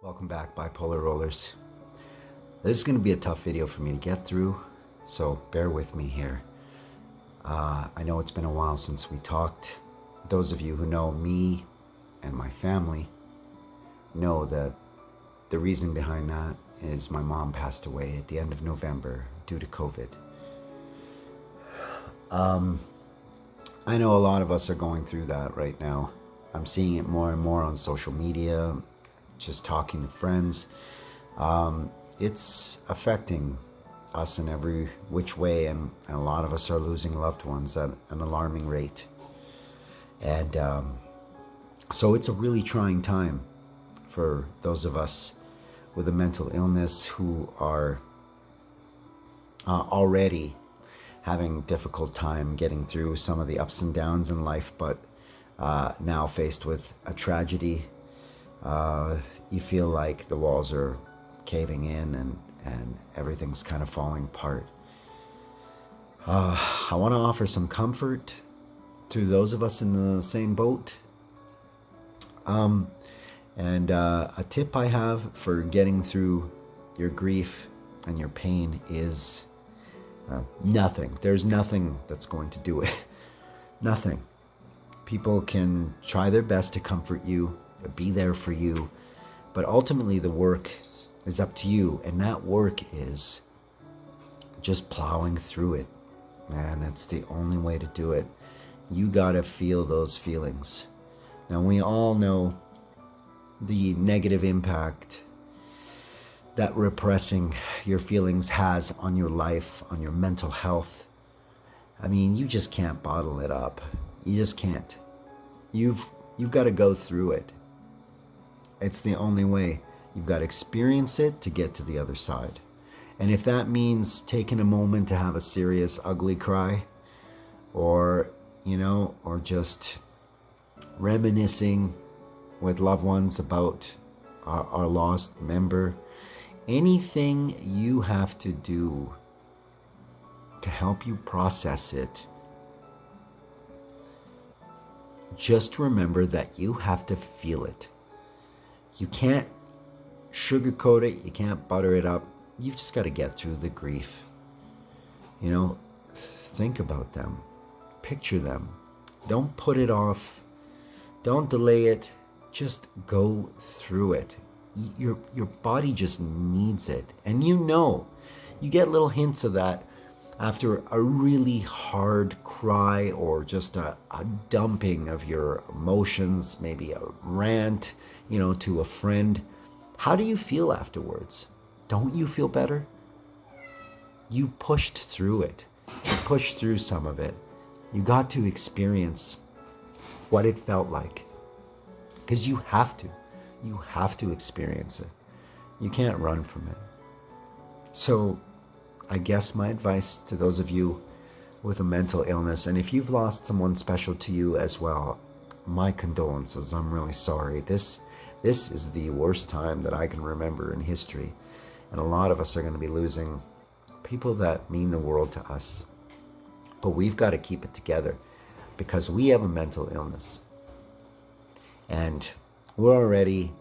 Welcome back, Bipolar Rollers. This is going to be a tough video for me to get through, so bear with me here. I know it's been a while since we talked. Those of you who know me and my family know that the reason behind that is my mom passed away at the end of November due to COVID. I know a lot of us are going through that right now. I'm seeing it more and more on social media, just talking to friends. It's affecting us in every which way, and a lot of us are losing loved ones at an alarming rate. And so it's a really trying time for those of us with a mental illness who are already having difficult time getting through some of the ups and downs in life, but now faced with a tragedy. You feel like the walls are caving in and everything's kind of falling apart. I want to offer some comfort to those of us in the same boat. And a tip I have for getting through your grief and your pain is nothing. There's nothing that's going to do it. Nothing. People can try their best to comfort you, be there for you, but ultimately the work is up to you, and that work is just plowing through it. Man, that's the only way to do it. You gotta feel those feelings. Now, we all know the negative impact that repressing your feelings has on your life, on your mental health. I mean, you just can't bottle it up. You just can't. You've got to go through it. It's the only way. You've got to experience it to get to the other side. And if that means taking a moment to have a serious, ugly cry, or, or just reminiscing with loved ones about our lost member, anything you have to do to help you process it, just remember that you have to feel it. You can't sugarcoat it. You can't butter it up. You've just got to get through the grief. Think about them. Picture them. Don't put it off. Don't delay it. Just go through it. Your body just needs it. And you get little hints of that after a really hard cry, or just a dumping of your emotions, maybe a rant, to a friend. How do you feel afterwards? Don't you feel better? You pushed through it. You pushed through some of it. You got to experience what it felt like. Because you have to. You have to experience it. You can't run from it. So I guess my advice to those of you with a mental illness, and if you've lost someone special to you as well, my condolences. I'm really sorry. This is the worst time that I can remember in history. And a lot of us are going to be losing people that mean the world to us. But we've got to keep it together, because we have a mental illness. And we're already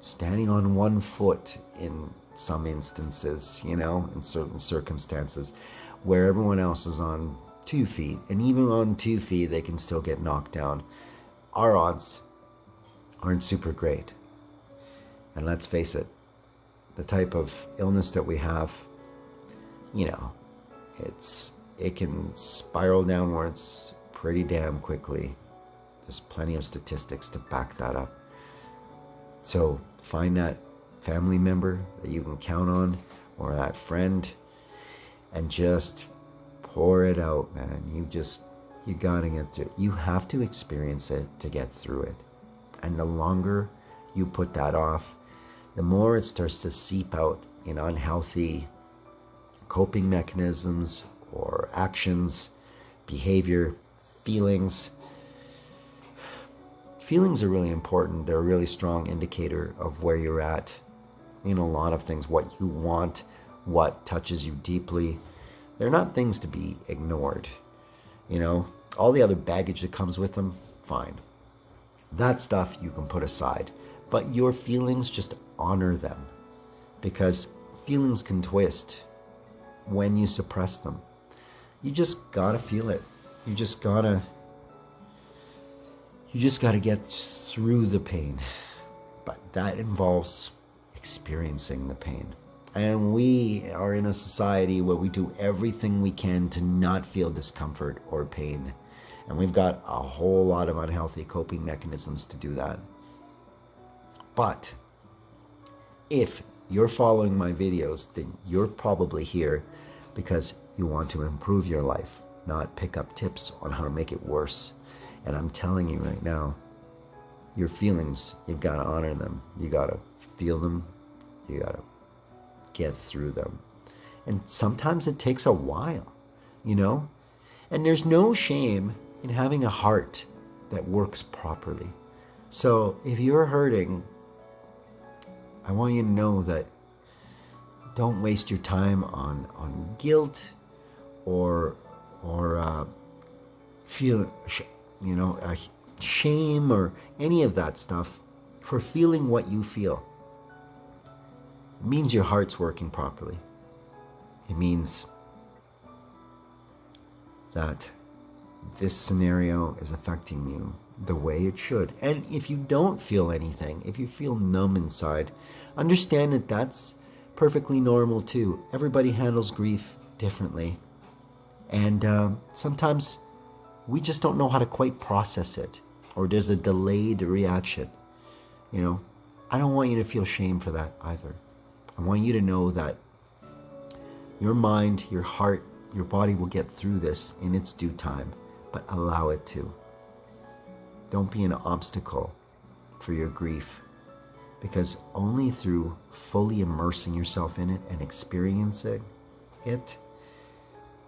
standing on one foot in some instances, in certain circumstances, where everyone else is on 2 feet. And even on 2 feet, they can still get knocked down. Our odds aren't super great. And let's face it, the type of illness that we have, it can spiral downwards pretty damn quickly. There's plenty of statistics to back that up. So find that family member that you can count on, or that friend, and just pour it out, man. You gotta get through it. You have to experience it to get through it. And the longer you put that off, the more it starts to seep out in unhealthy coping mechanisms or actions, behavior, feelings. Feelings are really important. They're a really strong indicator of where you're at in a lot of things, what you want, what touches you deeply. They're not things to be ignored. All the other baggage that comes with them, fine. That stuff you can put aside. But your feelings, just honor them, because feelings can twist when you suppress them. You just gotta feel it. You just gotta get through the pain. But that involves experiencing the pain. And we are in a society where we do everything we can to not feel discomfort or pain. And we've got a whole lot of unhealthy coping mechanisms to do that. But if you're following my videos, then you're probably here because you want to improve your life, not pick up tips on how to make it worse. And I'm telling you right now, your feelings, you've got to honor them. You got to feel them. You got to get through them. And sometimes it takes a while, you know? And there's no shame in having a heart that works properly. So if you're hurting, I want you to know that don't waste your time on guilt or feel, you know, shame or any of that stuff for feeling what you feel. It means your heart's working properly. It means that this scenario is affecting you the way it should. And if you don't feel anything, if you feel numb inside, understand that that's perfectly normal too. Everybody handles grief differently. And sometimes we just don't know how to quite process it, or there's a delayed reaction. You know, I don't want you to feel shame for that either. I want you to know that your mind, your heart, your body will get through this in its due time, but allow it to. Don't be an obstacle for your grief, because only through fully immersing yourself in it and experiencing it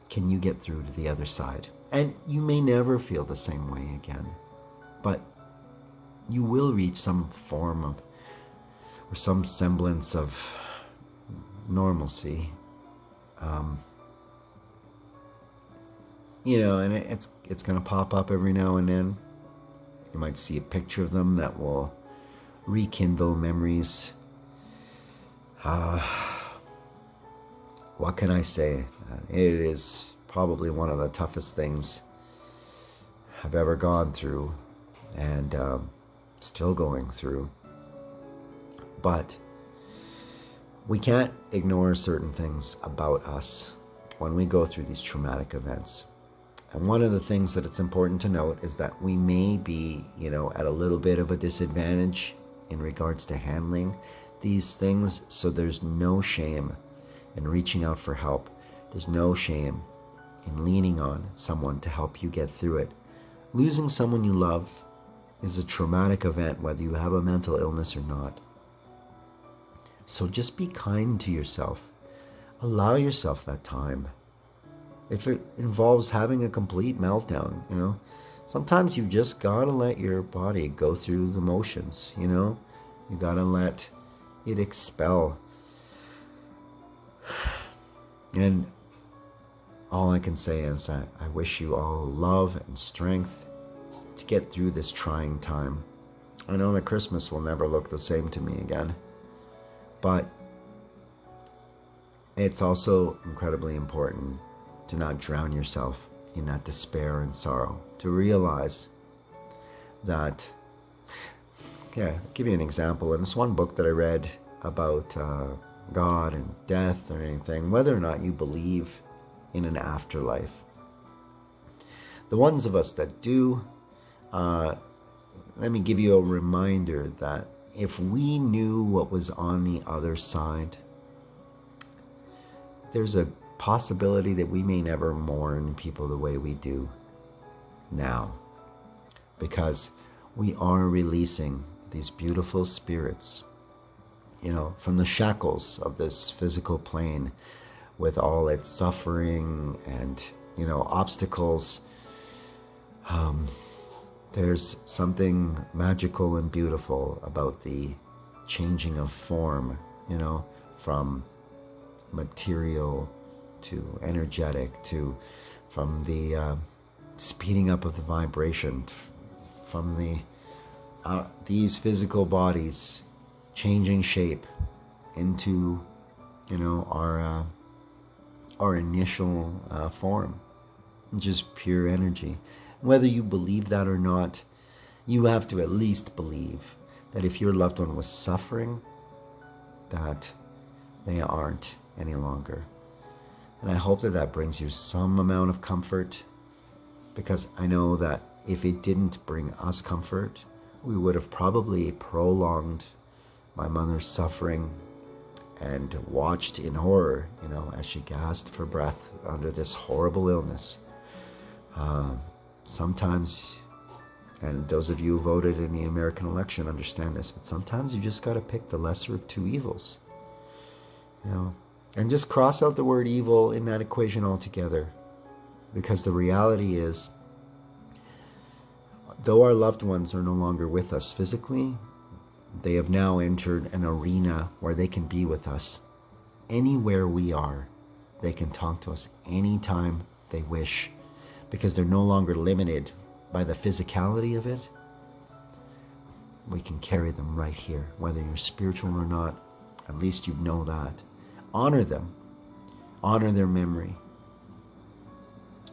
can you get through to the other side. And you may never feel the same way again, but you will reach some form of, or some semblance of normalcy. You know, and it's going to pop up every now and then. You might see a picture of them that will rekindle memories. What can I say? It is probably one of the toughest things I've ever gone through, and still going through. But we can't ignore certain things about us when we go through these traumatic events. And one of the things that it's important to note is that we may be, you know, at a little bit of a disadvantage in regards to handling these things. So there's no shame in reaching out for help. There's no shame in leaning on someone to help you get through it. Losing someone you love is a traumatic event, whether you have a mental illness or not. So just be kind to yourself. Allow yourself that time. If it involves having a complete meltdown, you know, sometimes you just gotta let your body go through the motions, you know. You gotta let it expel. And all I can say is that I wish you all love and strength to get through this trying time. I know that Christmas will never look the same to me again, but it's also incredibly important to not drown yourself in that despair and sorrow. To realize that, yeah, I'll give you an example. In this one book that I read about God and death or anything, whether or not you believe in an afterlife, the ones of us that do, let me give you a reminder that if we knew what was on the other side, there's a possibility that we may never mourn people the way we do now, because we are releasing these beautiful spirits, you know, from the shackles of this physical plane with all its suffering and, you know, obstacles. There's something magical and beautiful about the changing of form, you know, from material to energetic, to from the speeding up of the vibration, from the these physical bodies changing shape into, you know, our initial form, just pure energy. Whether you believe that or not, you have to at least believe that if your loved one was suffering, that they aren't any longer. And I hope that that brings you some amount of comfort, because I know that if it didn't bring us comfort, we would have probably prolonged my mother's suffering and watched in horror, you know, as she gasped for breath under this horrible illness. Sometimes, and those of you who voted in the American election understand this, but sometimes you just got to pick the lesser of two evils, you know, and just cross out the word evil in that equation altogether. Because the reality is, though our loved ones are no longer with us physically, they have now entered an arena where they can be with us anywhere we are. They can talk to us anytime they wish, because they're no longer limited by the physicality of it. We can carry them right here, whether you're spiritual or not. At least you know that. Honor them. Honor their memory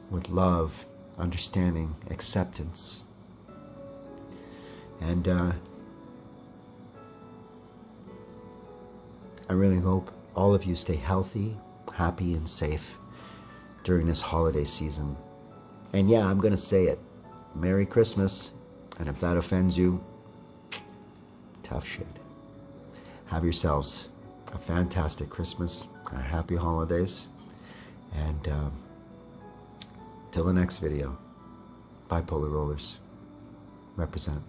with love, understanding, acceptance. And I really hope all of you stay healthy, happy, and safe during this holiday season. And yeah, I'm going to say it. Merry Christmas. And if that offends you, tough shit. Have yourselves a fantastic Christmas and happy holidays. And till the next video, Bipolar Rollers represent.